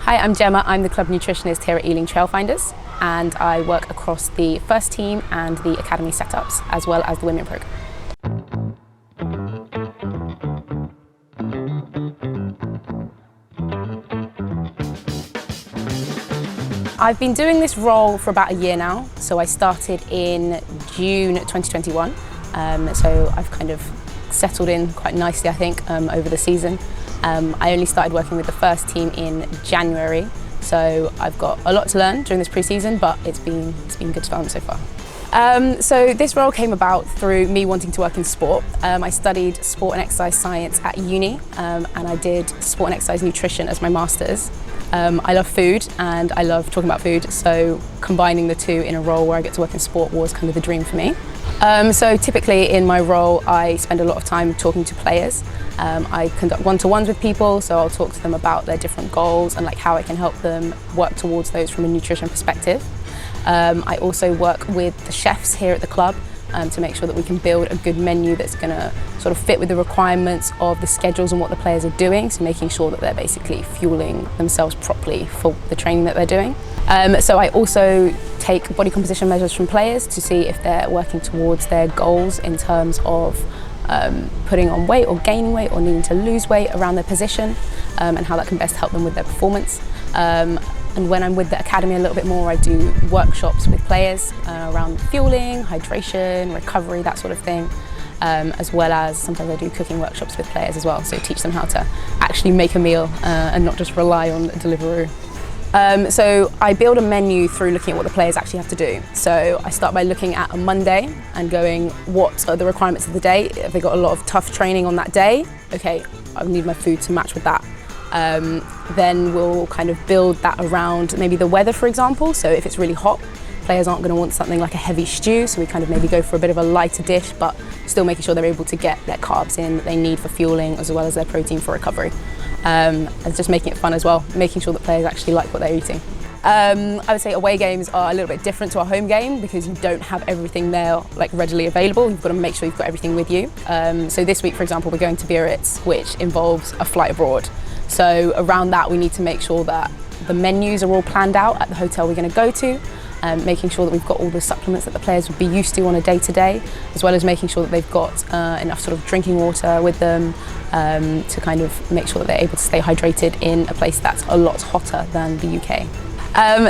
Hi, I'm Gemma. I'm the club nutritionist here at Ealing Trailfinders, and I work across the first team and the academy setups, as well as the women programme. I've been doing this role for about a year now, so I started in June 2021, so I've kind of settled in quite nicely, I think, over the season. I only started working with the first team in January, so I've got a lot to learn during this pre-season, but it's been good fun so far. So this role came about through me wanting to work in sport. I studied sport and exercise science at uni, and I did sport and exercise nutrition as my master's. I love food and I love talking about food, so combining the two in a role where I get to work in sport was kind of the dream for me. So typically in my role I spend a lot of time talking to players. I conduct one-to-ones with people, so I'll talk to them about their different goals and like how I can help them work towards those from a nutrition perspective. I also work with the chefs here at the club to make sure that we can build a good menu that's going to sort of fit with the requirements of the schedules and what the players are doing, so making sure that they're basically fueling themselves properly for the training that they're doing. So I also take body composition measures from players to see if they're working towards their goals in terms of putting on weight or gaining weight or needing to lose weight around their position, and how that can best help them with their performance. And when I'm with the academy a little bit more, I do workshops with players around fueling, hydration, recovery, that sort of thing, as well as sometimes I do cooking workshops with players as well, so teach them how to actually make a meal and not just rely on Deliveroo. So I build a menu through looking at what the players actually have to do. So I start by looking at a Monday and going, what are the requirements of the day? If they got a lot of tough training on that day, okay, I need my food to match with that. Then we'll kind of build that around maybe the weather, for example. So if it's really hot, players aren't going to want something like a heavy stew, so we kind of maybe go for a bit of a lighter dish, but still making sure they're able to get their carbs in that they need for fueling, as well as their protein for recovery. And just making it fun as well, making sure that players actually like what they're eating. I would say away games are a little bit different to a home game because you don't have everything there like readily available. You've got to make sure you've got everything with you. So this week, for example, we're going to Biarritz, which involves a flight abroad. So around that, we need to make sure that the menus are all planned out at the hotel we're going to go to, making sure that we've got all the supplements that the players would be used to on a day-to-day, as well as making sure that they've got enough sort of drinking water with them to kind of make sure that they're able to stay hydrated in a place that's a lot hotter than the UK.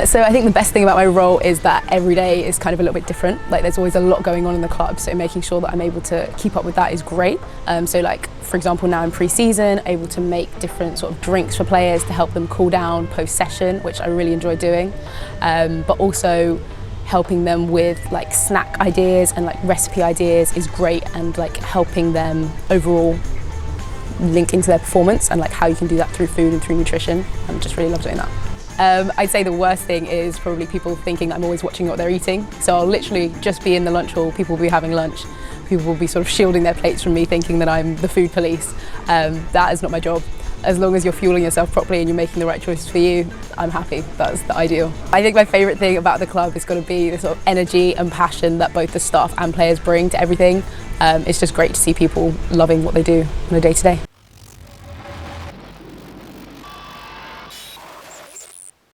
So I think the best thing about my role is that every day is kind of a little bit different. Like there's always a lot going on in the club, so making sure that I'm able to keep up with that is great. So like, for example, now in pre-season, able to make different sort of drinks for players to help them cool down post-session, which I really enjoy doing. But also helping them with like snack ideas and like recipe ideas is great, and like helping them overall link into their performance and like how you can do that through food and through nutrition. I just really love doing that. I'd say the worst thing is probably people thinking I'm always watching what they're eating. So I'll literally just be in the lunch hall, people will be having lunch, people will be sort of shielding their plates from me thinking that I'm the food police. That is not my job. As long as you're fueling yourself properly and you're making the right choices for you, I'm happy. That's the ideal. I think my favourite thing about the club is going to be the sort of energy and passion that both the staff and players bring to everything. It's just great to see people loving what they do on a day-to-day.